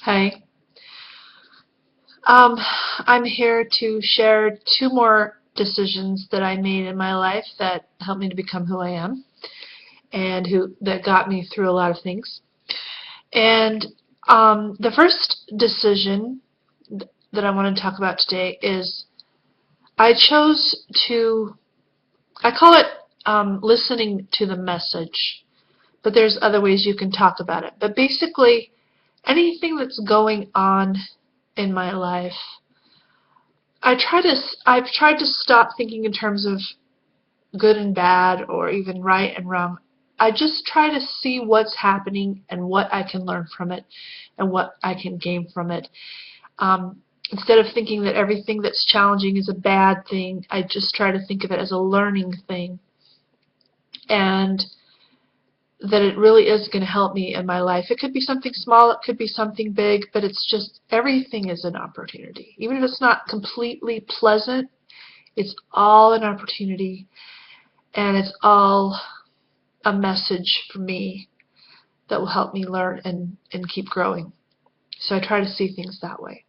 Hi. I'm here to share two more decisions that I made in my life that helped me to become who I am and who that got me through a lot of things. And the first decision that I want to talk about today is I chose to, I call it listening to the message, but there's other ways you can talk about it. But basically, anything that's going on in my life, I've tried to stop thinking in terms of good and bad or even right and wrong. I just try to see what's happening and what I can learn from it and what I can gain from it. Instead of thinking that everything that's challenging is a bad thing, I just try to think of it as a learning thing, and that it really is going to help me in my life. It could be something small, it could be something big, but it's just everything is an opportunity. Even if it's not completely pleasant, it's all an opportunity, and it's all a message for me that will help me learn and keep growing. So I try to see things that way.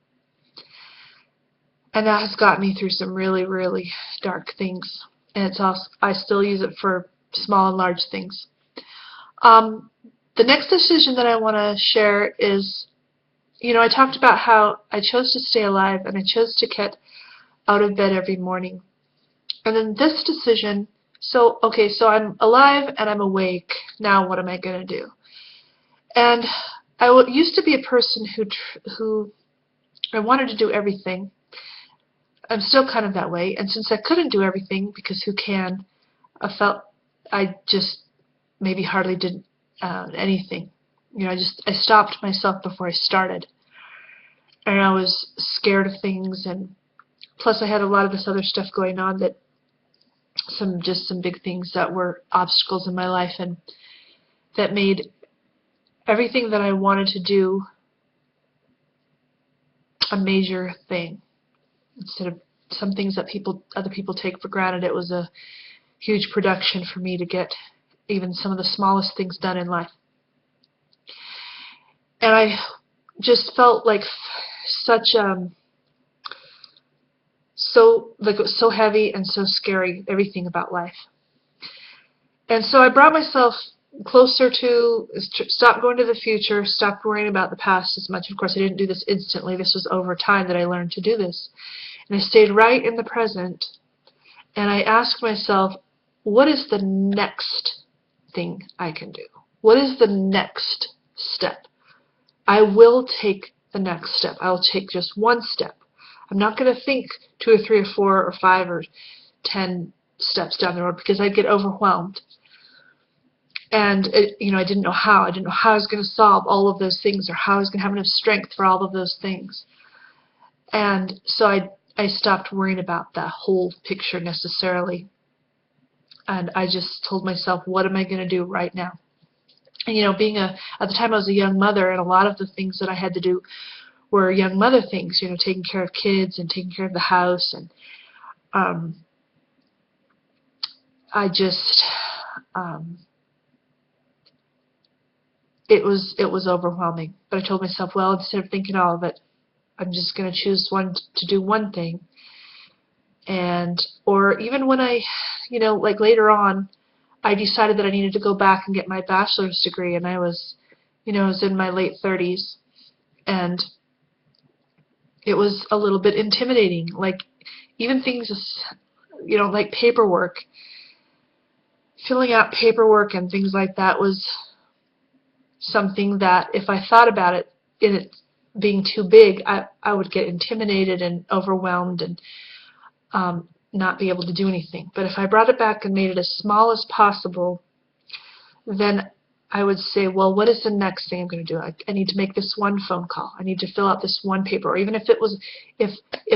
And that has got me through some really, really dark things. And it's also, I still use it for small and large things. The next decision that I want to share is, I talked about how I chose to stay alive and I chose to get out of bed every morning. And then this decision, so I'm alive and I'm awake. Now what am I going to do? And I used to be a person who I wanted to do everything. I'm still kind of that way. And since I couldn't do everything, because who can, I felt I just maybe hardly did anything. I stopped myself before I started. And I was scared of things, and plus I had a lot of this other stuff going on, that some big things that were obstacles in my life, and that made everything that I wanted to do a major thing. Instead of some things that other people take for granted, it was a huge production for me to get even some of the smallest things done in life. And I just felt like it was so heavy and so scary, everything about life. And so I brought myself closer to stop going to the future, stop worrying about the past as much. Of course, I didn't do this instantly. This was over time that I learned to do this. And I stayed right in the present, and I asked myself, what is the next thing I can do? What is the next step? I will take the next step. I'll take just one step. I'm not going to think 2 or 3 or 4 or 5 or 10 steps down the road, because I'd get overwhelmed. And I didn't know how. I didn't know how I was going to solve all of those things, or how I was going to have enough strength for all of those things. And so I stopped worrying about that whole picture necessarily. And I just told myself, what am I going to do right now? And at the time I was a young mother, and a lot of the things that I had to do were young mother things, taking care of kids and taking care of the house, and I just it was overwhelming. But I told myself, well, instead of thinking all of it, I'm just going to choose to do one thing. Or even when I, like later on, I decided that I needed to go back and get my bachelor's degree, and I was in my late 30s, and it was a little bit intimidating. Like, even things, like paperwork, filling out paperwork and things like that was something that, if I thought about it being too big, I would get intimidated and overwhelmed and not be able to do anything. But if I brought it back and made it as small as possible, then I would say, well, what is the next thing I'm going to do? I need to make this one phone call. I need to fill out this one paper. Or even if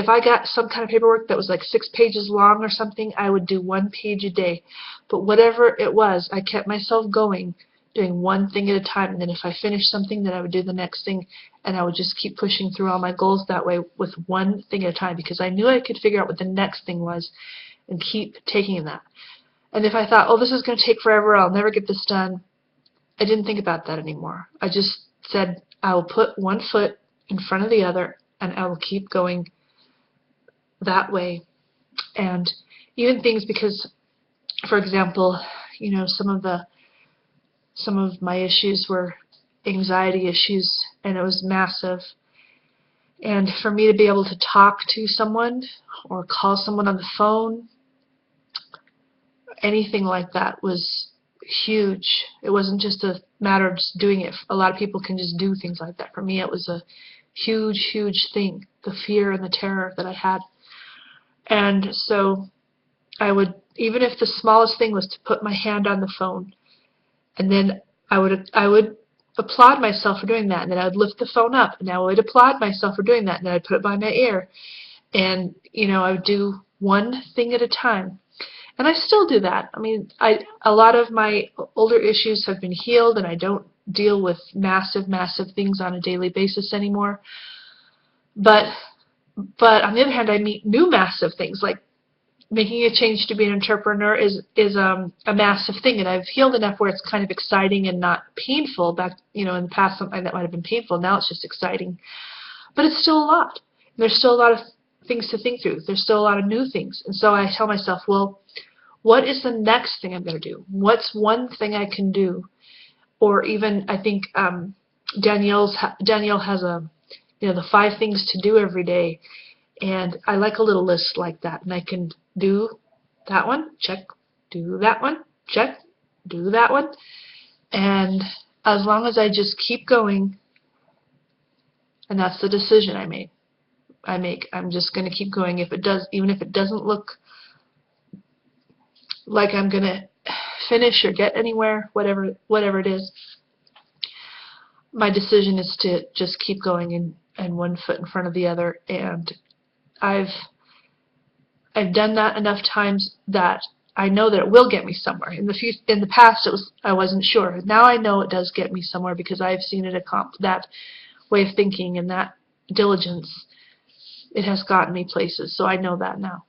I got some kind of paperwork that was like 6 pages long or something, I would do 1 page a day. But whatever it was, I kept myself going, doing one thing at a time. And then if I finished something, then I would do the next thing. And I would just keep pushing through all my goals that way, with one thing at a time, because I knew I could figure out what the next thing was and keep taking that. And if I thought, oh, this is going to take forever, I'll never get this done, I didn't think about that anymore. I just said, I will put one foot in front of the other, and I will keep going that way. And even things, because, for example, some of my issues were anxiety issues, and it was massive. And for me to be able to talk to someone or call someone on the phone, anything like that was huge. It wasn't just a matter of just doing it. A lot of people can just do things like that. For me, it was a huge, huge thing, the fear and the terror that I had. And so I would, even if the smallest thing was to put my hand on the phone, and then I would applaud myself for doing that, and then I would lift the phone up, and I would applaud myself for doing that, and then I'd put it by my ear, and I would do one thing at a time. And I still do that. I mean, a lot of my older issues have been healed, and I don't deal with massive, massive things on a daily basis anymore. But on the other hand, I meet new massive things, like making a change to be an entrepreneur is a massive thing, and I've healed enough where it's kind of exciting and not painful. Back, in the past, something that might have been painful. Now it's just exciting, but it's still a lot. There's still a lot of things to think through. There's still a lot of new things, and so I tell myself, well, what is the next thing I'm going to do? What's one thing I can do? Or even, I think Danielle has the 5 things to do every day, and I like a little list like that, and I can do that one, check, do that one, check, do that one, and as long as I just keep going, and that's the decision I make. I'm just going to keep going. Even if it doesn't look like I'm going to finish or get anywhere, whatever it is, my decision is to just keep going and one foot in front of the other. And I've done that enough times that I know that it will get me somewhere. In the past, I wasn't sure. Now I know it does get me somewhere, because I've seen it accomplish. That way of thinking and that diligence, it has gotten me places. So I know that now,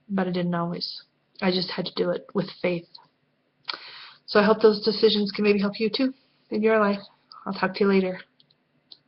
but I didn't always. I just had to do it with faith. So I hope those decisions can maybe help you too in your life. I'll talk to you later.